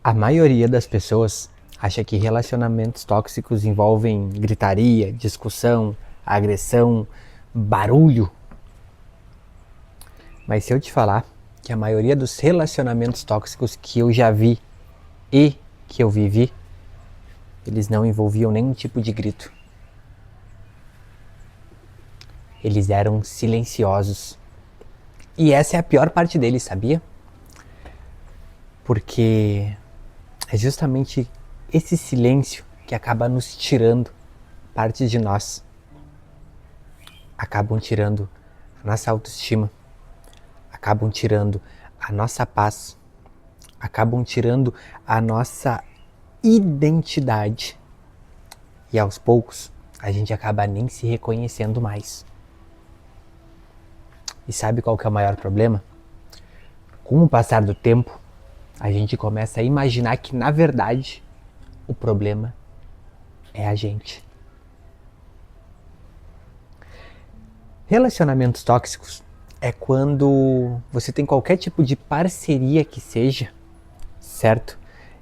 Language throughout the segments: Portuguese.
A maioria das pessoas acha que relacionamentos tóxicos envolvem gritaria, discussão, agressão, barulho. Mas se eu te falar que a maioria dos relacionamentos tóxicos que eu já vi e que eu vivi, eles não envolviam nenhum tipo de grito. Eles eram silenciosos. E essa é a pior parte deles, sabia? Porque é justamente esse silêncio que acaba nos tirando partes de nós. Acabam tirando a nossa autoestima. Acabam tirando a nossa paz. Acabam tirando a nossa identidade. E aos poucos, a gente acaba nem se reconhecendo mais. E sabe qual que é o maior problema? Com o passar do tempo, a gente começa a imaginar que, na verdade, o problema é a gente. Relacionamentos tóxicos é quando você tem qualquer tipo de parceria que seja, certo?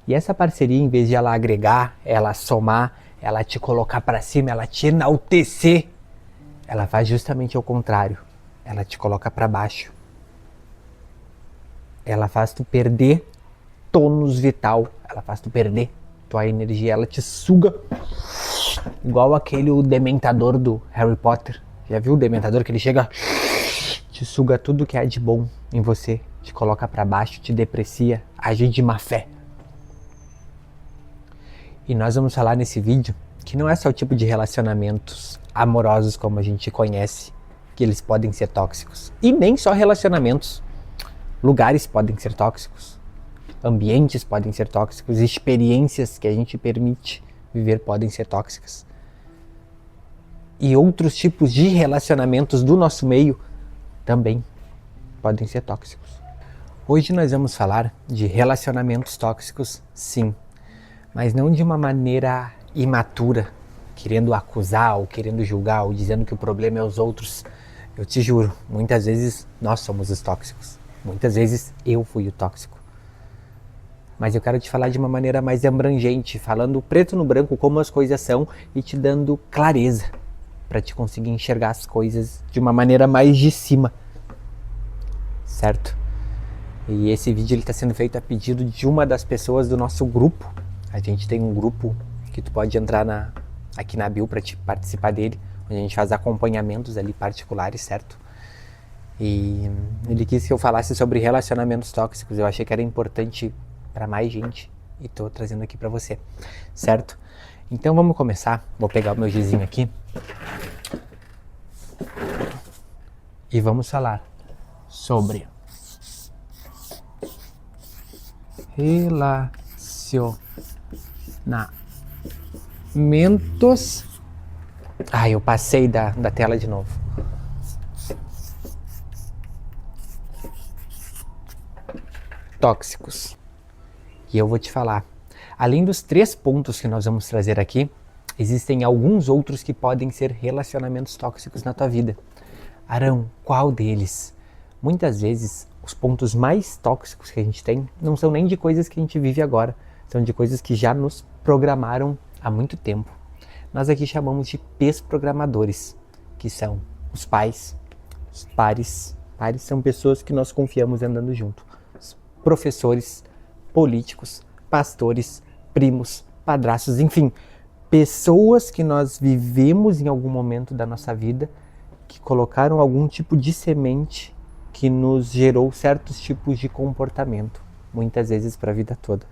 E essa parceria, em vez de ela agregar, ela somar, ela te colocar para cima, ela te enaltecer, ela faz justamente o contrário. Ela te coloca para baixo. Ela faz tu perder tônus vital. Ela faz tu perder tua energia. Ela te suga igual aquele dementador do Harry Potter. Já viu o dementador que ele chega, te suga tudo que há de bom em você, te coloca para baixo, te deprecia, age de má fé. E nós vamos falar nesse vídeo que não é só o tipo de relacionamentos amorosos como a gente conhece, que eles podem ser tóxicos. E nem só relacionamentos. Lugares podem ser tóxicos. Ambientes podem ser tóxicos. Experiências que a gente permite viver podem ser tóxicas. E outros tipos de relacionamentos do nosso meio também podem ser tóxicos. Hoje nós vamos falar de relacionamentos tóxicos, sim. Mas não de uma maneira imatura, querendo acusar ou querendo julgar ou dizendo que o problema é os outros. Eu te juro, muitas vezes nós somos os tóxicos. Muitas vezes eu fui o tóxico. Mas eu quero te falar de uma maneira mais abrangente, falando preto no branco como as coisas são e te dando clareza para te conseguir enxergar as coisas de uma maneira mais de cima. Certo? E esse vídeo está sendo feito a pedido de uma das pessoas do nosso grupo. A gente tem um grupo que tu pode entrar aqui na bio para te participar dele, onde a gente faz acompanhamentos ali particulares, certo? E ele quis que eu falasse sobre relacionamentos tóxicos. Eu achei que era importante para mais gente e tô trazendo aqui para você, certo? Então vamos começar. Vou pegar o meu gizinho aqui e vamos falar sobre relacionamentos. Eu passei da tela de novo. Tóxicos. E eu vou te falar, além dos 3 pontos que nós vamos trazer aqui, existem alguns outros que podem ser relacionamentos tóxicos na tua vida. Arão, qual deles? Muitas vezes, os pontos mais tóxicos que a gente tem não são nem de coisas que a gente vive agora, são de coisas que já nos programaram há muito tempo. Nós aqui chamamos de P's-programadores, que são os pais, os pares. Pares são pessoas que nós confiamos andando junto. Os professores, políticos, pastores, primos, padrastos, enfim, pessoas que nós vivemos em algum momento da nossa vida que colocaram algum tipo de semente que nos gerou certos tipos de comportamento, muitas vezes para a vida toda.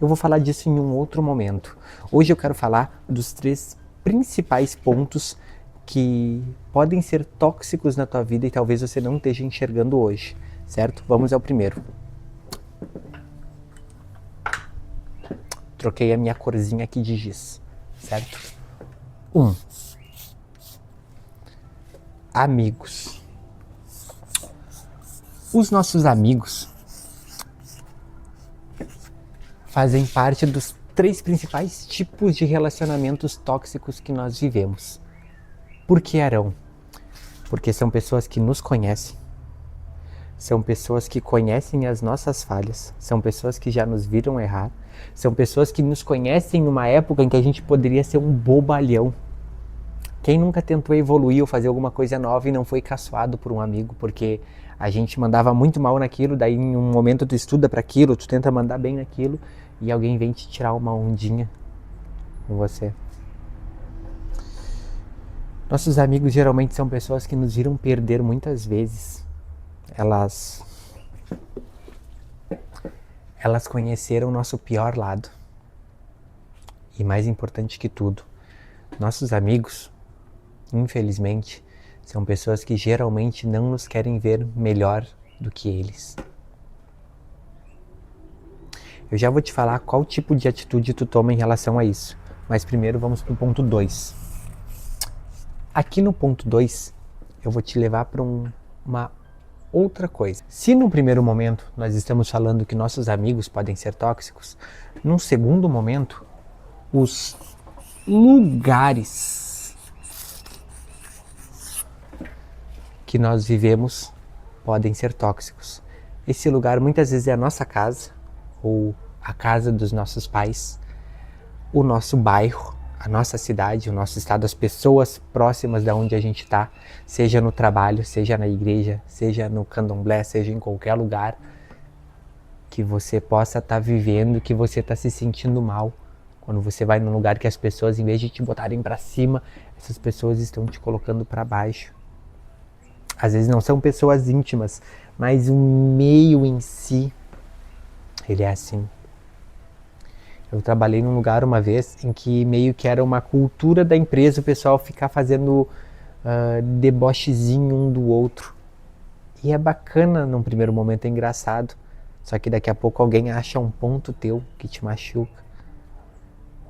Eu vou falar disso em um outro momento. Hoje eu quero falar dos 3 principais pontos que podem ser tóxicos na tua vida e talvez você não esteja enxergando hoje, certo? Vamos ao primeiro. Troquei a minha corzinha aqui de giz, certo? 1. Amigos. Os nossos amigos fazem parte dos 3 principais tipos de relacionamentos tóxicos que nós vivemos. Por que, Arão? Porque são pessoas que nos conhecem, São pessoas que conhecem as nossas falhas, são pessoas que já nos viram errar, são pessoas que nos conhecem numa época em que a gente poderia ser um bobalhão. Quem nunca tentou evoluir ou fazer alguma coisa nova e não foi caçoado por um amigo, porque a gente mandava muito mal naquilo, daí em um momento tu estuda para aquilo, tu tenta mandar bem naquilo e alguém vem te tirar uma ondinha com você. Nossos amigos geralmente são pessoas que nos viram perder muitas vezes. Elas conheceram o nosso pior lado. E mais importante que tudo, nossos amigos, infelizmente, são pessoas que geralmente não nos querem ver melhor do que eles. Eu já vou te falar qual tipo de atitude tu toma em relação a isso. Mas primeiro vamos para o ponto 2. Aqui no ponto 2, eu vou te levar para uma outra coisa. Se no primeiro momento nós estamos falando que nossos amigos podem ser tóxicos, num segundo momento, os lugares que nós vivemos podem ser tóxicos. Esse lugar muitas vezes é a nossa casa, ou a casa dos nossos pais, o nosso bairro, a nossa cidade, o nosso estado, as pessoas próximas da onde a gente está, seja no trabalho, seja na igreja, seja no candomblé, seja em qualquer lugar que você possa estar vivendo, que você está se sentindo mal. Quando você vai num lugar que as pessoas, em vez de te botarem para cima, essas pessoas estão te colocando para baixo. Às vezes não são pessoas íntimas, mas o meio em si, ele é assim. Eu trabalhei num lugar uma vez em que meio que era uma cultura da empresa o pessoal ficar fazendo debochezinho um do outro. E é bacana num primeiro momento, é engraçado. Só que daqui a pouco alguém acha um ponto teu que te machuca.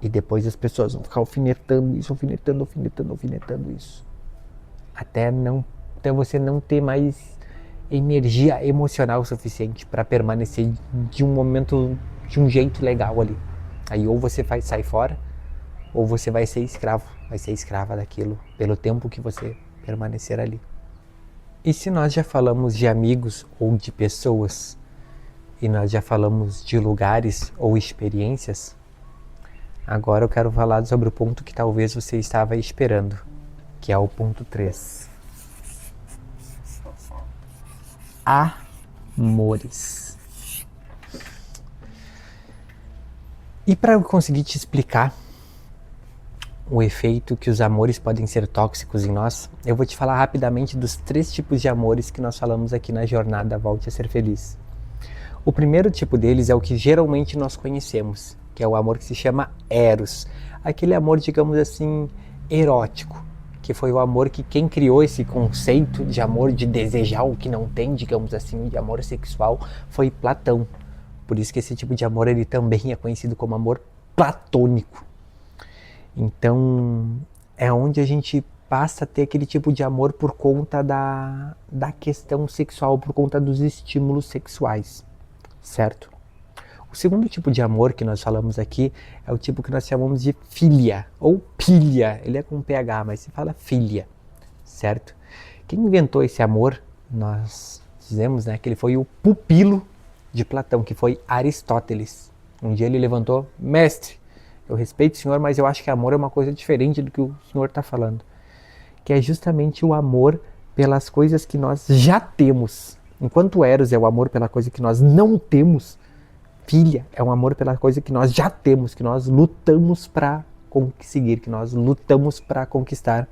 E depois as pessoas vão ficar alfinetando isso, alfinetando isso. Até você não ter mais energia emocional suficiente para permanecer de um momento, de um jeito legal ali. Aí ou você sai fora, ou você vai ser escrava daquilo, pelo tempo que você permanecer ali. E se nós já falamos de amigos ou de pessoas, e nós já falamos de lugares ou experiências, agora eu quero falar sobre o ponto que talvez você estava esperando, que é o ponto 3. Amores. E para eu conseguir te explicar o efeito que os amores podem ser tóxicos em nós, eu vou te falar rapidamente dos 3 tipos de amores que nós falamos aqui na jornada Volte a Ser Feliz. O primeiro tipo deles é o que geralmente nós conhecemos, que é o amor que se chama Eros. Aquele amor, digamos assim, erótico, que foi o amor que quem criou esse conceito de amor, de desejar o que não tem, digamos assim, de amor sexual, foi Platão. Por isso que esse tipo de amor ele também é conhecido como amor platônico. Então, é onde a gente passa a ter aquele tipo de amor por conta da questão sexual, por conta dos estímulos sexuais, certo? O segundo tipo de amor que nós falamos aqui é o tipo que nós chamamos de filia, ou pilha. Ele é com PH, mas se fala filia, certo? Quem inventou esse amor, nós dizemos, né, que ele foi o pupilo de Platão, que foi Aristóteles. Um dia ele levantou: mestre, eu respeito o senhor, mas eu acho que amor é uma coisa diferente do que o senhor está falando. Que é justamente o amor pelas coisas que nós já temos. Enquanto Eros é o amor pela coisa que nós não temos, Filia é um amor pela coisa que nós já temos, que nós lutamos para conseguir, que nós lutamos para conquistar.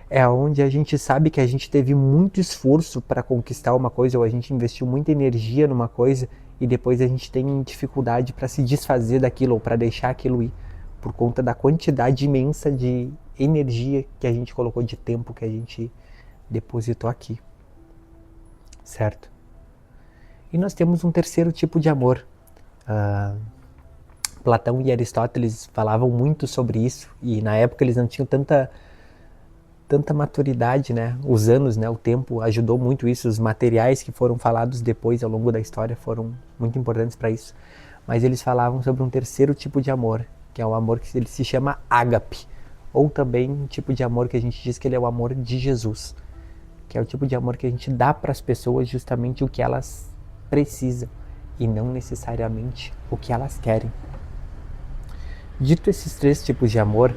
É onde a gente sabe que a gente teve muito esforço para conquistar uma coisa, ou a gente investiu muita energia numa coisa e depois a gente tem dificuldade para se desfazer daquilo ou para deixar aquilo ir, por conta da quantidade imensa de energia que a gente colocou, de tempo que a gente depositou aqui, certo? E nós temos um terceiro tipo de amor. Platão e Aristóteles falavam muito sobre isso, e na época eles não tinham tanta maturidade, né? Os anos, né? O tempo ajudou muito isso. Os materiais que foram falados depois ao longo da história foram muito importantes para isso. Mas eles falavam sobre um terceiro tipo de amor, que é o amor que ele se chama ágape, ou também um tipo de amor que a gente diz que ele é o amor de Jesus, que é o tipo de amor que a gente dá para as pessoas justamente o que elas precisam e não necessariamente o que elas querem. Dito esses 3 tipos de amor,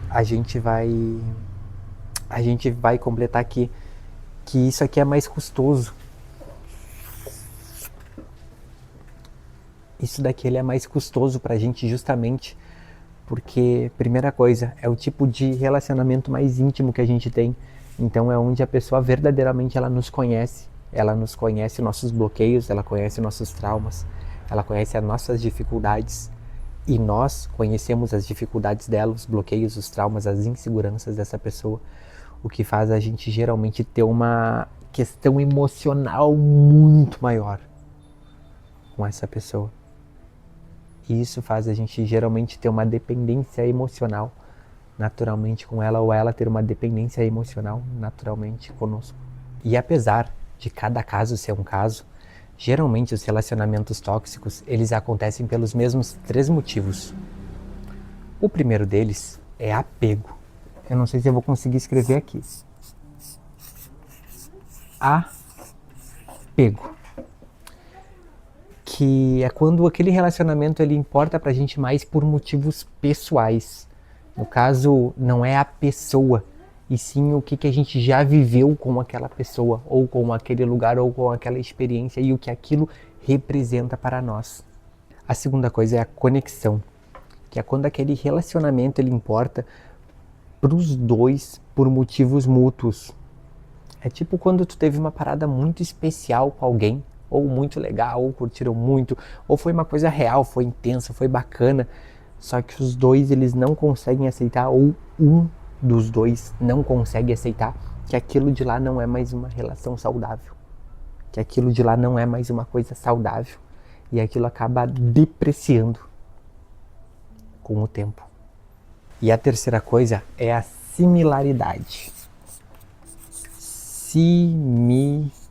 a gente vai completar aqui que isso aqui é mais custoso. Isso daqui ele é mais custoso pra gente justamente porque, primeira coisa, é o tipo de relacionamento mais íntimo que a gente tem. Então é onde a pessoa verdadeiramente ela nos conhece nossos bloqueios, ela conhece nossos traumas, ela conhece as nossas dificuldades e nós conhecemos as dificuldades dela, os bloqueios, os traumas, as inseguranças dessa pessoa, o que faz a gente geralmente ter uma questão emocional muito maior com essa pessoa. E isso faz a gente geralmente ter uma dependência emocional naturalmente com ela, ou ela ter uma dependência emocional naturalmente conosco. E apesar de cada caso ser um caso, geralmente os relacionamentos tóxicos, eles acontecem pelos mesmos 3 motivos. O primeiro deles é apego. Eu não sei se eu vou conseguir escrever aqui. Apego. Que é quando aquele relacionamento ele importa pra gente mais por motivos pessoais. No caso, não é a pessoa, e sim o que a gente já viveu com aquela pessoa, ou com aquele lugar, ou com aquela experiência, e o que aquilo representa para nós. A segunda coisa é a conexão, que é quando aquele relacionamento ele importa para os dois por motivos mútuos. É tipo quando tu teve uma parada muito especial com alguém, ou muito legal, ou curtiram muito, ou foi uma coisa real, foi intensa, foi bacana, só que os dois eles não conseguem aceitar, ou um dos dois não consegue aceitar que aquilo de lá não é mais uma relação saudável, que aquilo de lá não é mais uma coisa saudável, e aquilo acaba depreciando com o tempo. E a terceira coisa é a similaridade. Similaridade.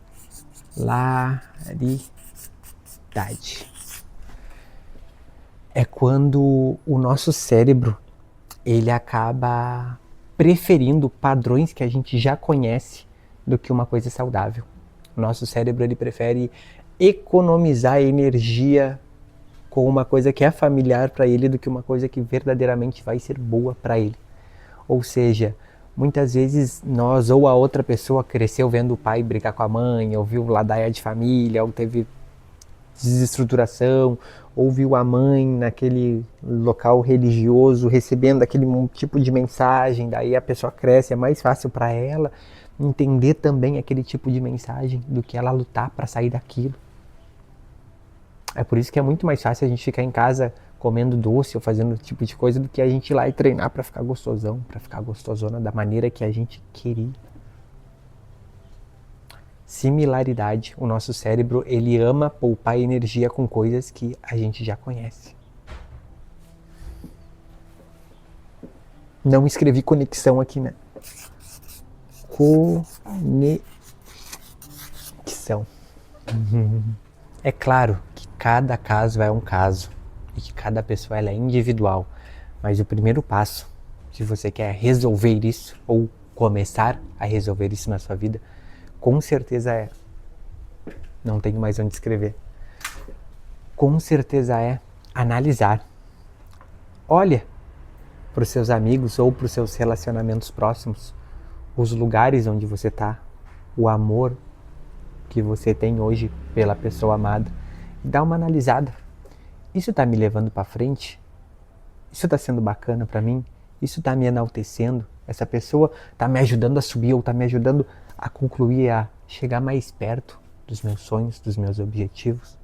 É quando o nosso cérebro ele acaba preferindo padrões que a gente já conhece do que uma coisa saudável. O nosso cérebro ele prefere economizar energia com uma coisa que é familiar para ele do que uma coisa que verdadeiramente vai ser boa para ele. Ou seja, muitas vezes nós ou a outra pessoa cresceu vendo o pai brigar com a mãe, ou viu ladaia de família, ou teve desestruturação, ou viu a mãe naquele local religioso recebendo aquele tipo de mensagem, daí a pessoa cresce, é mais fácil para ela entender também aquele tipo de mensagem do que ela lutar para sair daquilo. É por isso que é muito mais fácil a gente ficar em casa comendo doce ou fazendo esse tipo de coisa do que a gente ir lá e treinar para ficar gostosão, para ficar gostosona da maneira que a gente queria. Similaridade. O nosso cérebro, ele ama poupar energia com coisas que a gente já conhece. Não escrevi conexão aqui, né? Conexão. É claro que cada caso é um caso e que cada pessoa ela é individual, mas o primeiro passo, se você quer resolver isso ou começar a resolver isso na sua vida, com certeza é, não tenho mais onde escrever, com certeza é analisar. Olha para os seus amigos ou para os seus relacionamentos próximos, os lugares onde você está, o amor que você tem hoje pela pessoa amada, e dá uma analisada. Isso está me levando para frente? Isso está sendo bacana para mim? Isso está me enaltecendo? Essa pessoa está me ajudando a subir ou está me ajudando a concluir, a chegar mais perto dos meus sonhos, dos meus objetivos?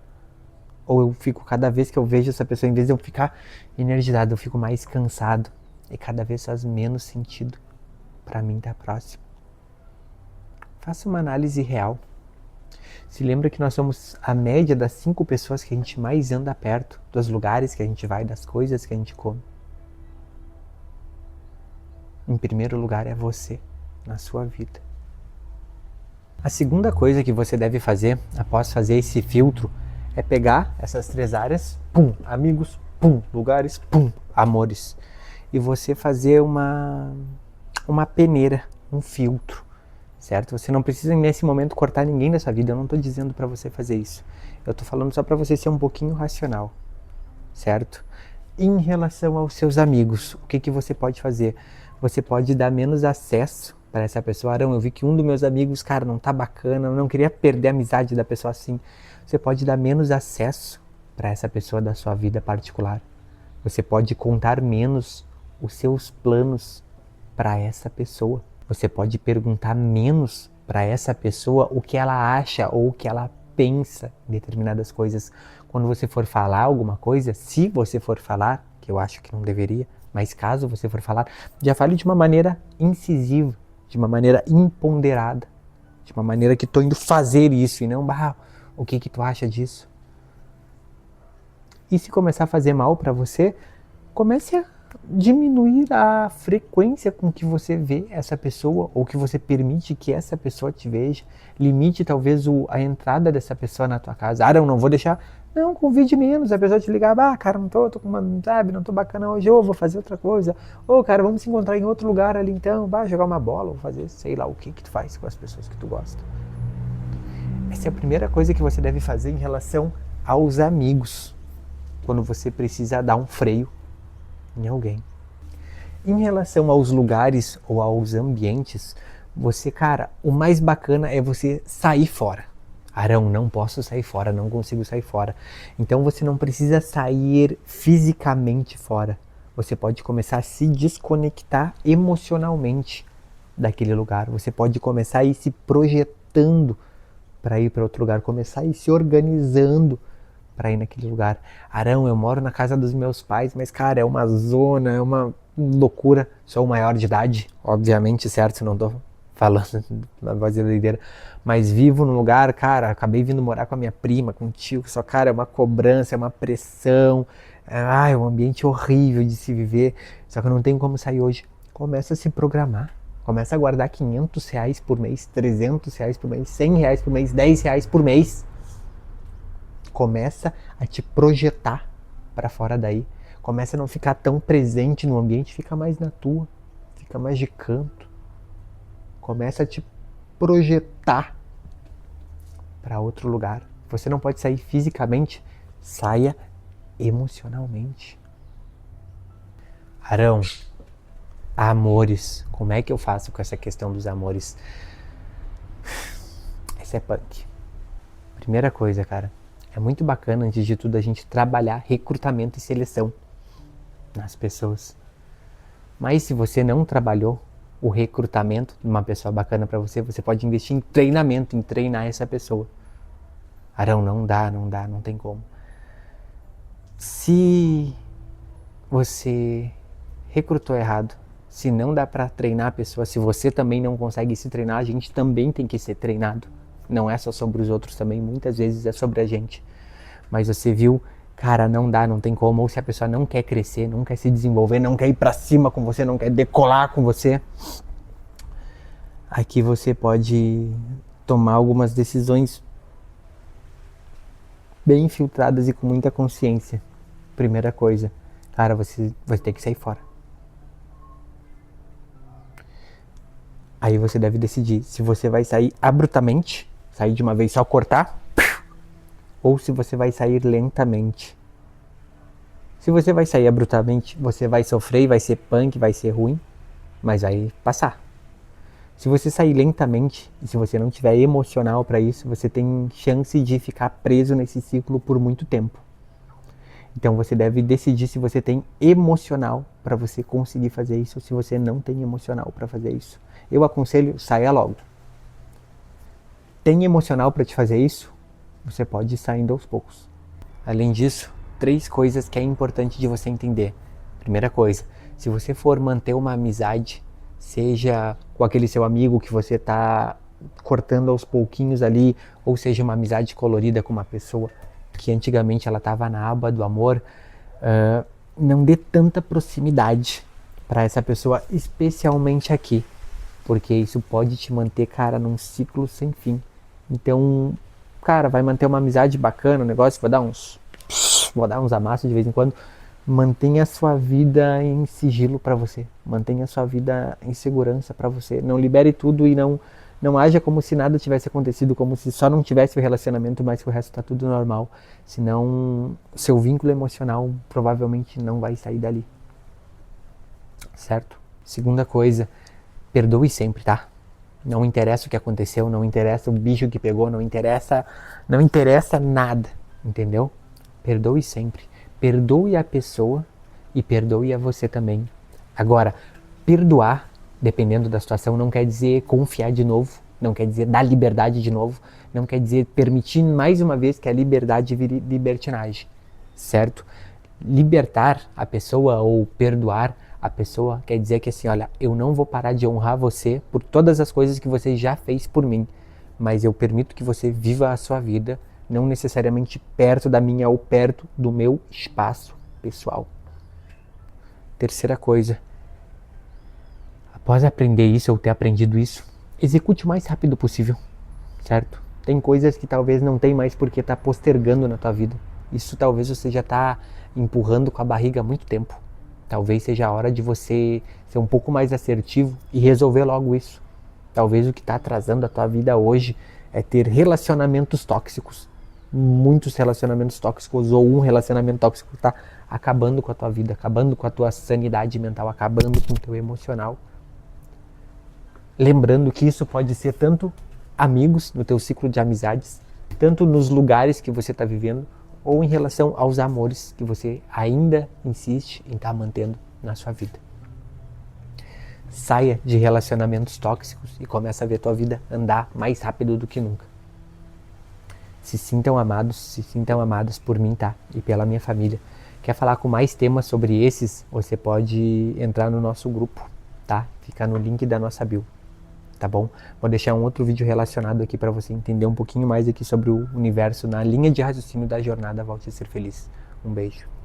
Ou eu fico, cada vez que eu vejo essa pessoa, em vez de eu ficar energizado, eu fico mais cansado e cada vez faz menos sentido para mim estar próximo? Faça uma análise real. Se lembra que nós somos a média das 5 pessoas que a gente mais anda perto, dos lugares que a gente vai, das coisas que a gente come. Em primeiro lugar é você, na sua vida. A segunda coisa que você deve fazer, após fazer esse filtro, é pegar essas 3 áreas, pum, amigos, pum, lugares, pum, amores. E você fazer uma peneira, um filtro. certo? Você não precisa nesse momento cortar ninguém da sua vida, eu não tô dizendo pra você fazer isso. Eu tô falando só pra você ser um pouquinho racional, certo? Em relação aos seus amigos, o que você pode fazer? Você pode dar menos acesso para essa pessoa. Arão, eu vi que um dos meus amigos, cara, não tá bacana, eu não queria perder a amizade da pessoa assim. Você pode dar menos acesso para essa pessoa da sua vida particular. Você pode contar menos os seus planos para essa pessoa. Você pode perguntar menos para essa pessoa o que ela acha ou o que ela pensa em determinadas coisas. Quando você for falar alguma coisa, se você for falar, que eu acho que não deveria, mas caso você for falar, já fale de uma maneira incisiva, de uma maneira imponderada, de uma maneira que estou indo fazer isso e não, o que tu acha disso? E se começar a fazer mal para você, comece a diminuir a frequência com que você vê essa pessoa ou que você permite que essa pessoa te veja. Limite talvez a entrada dessa pessoa na tua casa. Eu não vou deixar. Não, convide menos. A pessoa te ligar, cara, não tô com uma, sabe, não tô bacana hoje, ou vou fazer outra coisa. Ou, cara, vamos se encontrar em outro lugar ali então, jogar uma bola, ou fazer sei lá o que tu faz com as pessoas que tu gosta. Essa é a primeira coisa que você deve fazer em relação aos amigos, quando você precisa dar um freio em alguém. Em relação aos lugares ou aos ambientes, você, cara, o mais bacana é você sair fora. Arão, não posso sair fora, não consigo sair fora. Então você não precisa sair fisicamente fora. Você pode começar a se desconectar emocionalmente daquele lugar. Você pode começar a ir se projetando para ir para outro lugar, começar a ir se organizando para ir naquele lugar. Arão, eu moro na casa dos meus pais, mas, cara, é uma zona, é uma loucura. Sou maior de idade, obviamente, certo? Não tô falando na voz da doideira, mas vivo num lugar, cara, acabei vindo morar com a minha prima, com o tio, só, cara, é uma cobrança, é uma pressão, é um ambiente horrível de se viver, só que eu não tenho como sair hoje. Começa a se programar. Começa a guardar R$500 por mês, R$300 por mês, R$100 por mês, R$10 por mês. Começa a te projetar para fora daí. Começa a não ficar tão presente no ambiente, fica mais na tua, fica mais de canto. Começa a te projetar para outro lugar. Você não pode sair fisicamente, saia emocionalmente. Arão, amores. Como é que eu faço com essa questão dos amores? Essa é punk. Primeira coisa, cara. É muito bacana, antes de tudo, a gente trabalhar recrutamento e seleção nas pessoas. Mas se você não trabalhou o recrutamento de uma pessoa bacana para você, você pode investir em treinamento, em treinar essa pessoa. Arão, não dá, não tem como. Se você recrutou errado, se não dá para treinar a pessoa, se você também não consegue se treinar, a gente também tem que ser treinado. Não é só sobre os outros também, muitas vezes é sobre a gente. Mas você viu, cara, não dá, não tem como. Ou se a pessoa não quer crescer, não quer se desenvolver, não quer ir pra cima com você, não quer decolar com você, aqui você pode tomar algumas decisões bem filtradas e com muita consciência. Primeira coisa, cara, você vai ter que sair fora. Aí você deve decidir se você vai sair abruptamente, sair de uma vez só cortar, ou se você vai sair lentamente. Se você vai sair abruptamente, você vai sofrer, vai ser punk, vai ser ruim, mas vai passar. Se você sair lentamente, e se você não tiver emocional para isso, você tem chance de ficar preso nesse ciclo por muito tempo. Então você deve decidir se você tem emocional para você conseguir fazer isso, ou se você não tem emocional para fazer isso. Eu aconselho, saia logo. Tem emocional para te fazer isso? Você pode ir saindo aos poucos. Além disso, 3 coisas que é importante de você entender. Primeira coisa, se você for manter uma amizade, seja com aquele seu amigo que você está cortando aos pouquinhos ali, ou seja uma amizade colorida com uma pessoa que antigamente ela estava na aba do amor, não dê tanta proximidade para essa pessoa, especialmente aqui, porque isso pode te manter, cara, num ciclo sem fim. Então, cara, vai manter uma amizade bacana, o negócio, vou dar uns amassos de vez em quando. Mantenha a sua vida em sigilo para você. Mantenha a sua vida em segurança para você. Não libere tudo e não Não haja como se nada tivesse acontecido, como se só não tivesse o relacionamento, mas que o resto tá tudo normal. Senão, seu vínculo emocional provavelmente não vai sair dali. Certo? Segunda coisa, perdoe sempre, tá? Não interessa o que aconteceu, não interessa o bicho que pegou, não interessa nada, entendeu? Perdoe sempre. Perdoe a pessoa e perdoe a você também. Agora, perdoar, dependendo da situação, não quer dizer confiar de novo, não quer dizer dar liberdade de novo, não quer dizer permitir mais uma vez que a liberdade vire libertinagem, certo? Libertar a pessoa ou perdoar a pessoa quer dizer que assim, olha, eu não vou parar de honrar você por todas as coisas que você já fez por mim, mas eu permito que você viva a sua vida, não necessariamente perto da minha ou perto do meu espaço pessoal. Terceira coisa, após aprender isso ou ter aprendido isso, execute o mais rápido possível, certo? Tem coisas que talvez não tem mais porque tá postergando na tua vida. Isso talvez você já tá empurrando com a barriga há muito tempo. Talvez seja a hora de você ser um pouco mais assertivo e resolver logo isso. Talvez o que está atrasando a tua vida hoje é ter relacionamentos tóxicos. Muitos relacionamentos tóxicos ou um relacionamento tóxico está acabando com a tua vida, acabando com a tua sanidade mental, acabando com o teu emocional. Lembrando que isso pode ser tanto amigos no teu ciclo de amizades, tanto nos lugares que você está vivendo, ou em relação aos amores que você ainda insiste em estar mantendo na sua vida. Saia de relacionamentos tóxicos e comece a ver tua vida andar mais rápido do que nunca. Se sintam amados por mim, tá? E pela minha família. Quer falar com mais temas sobre esses? Você pode entrar no nosso grupo, tá? Fica no link da nossa bio. Tá bom? Vou deixar um outro vídeo relacionado aqui para você entender um pouquinho mais aqui sobre o universo na linha de raciocínio da jornada Volte a Ser Feliz. Um beijo.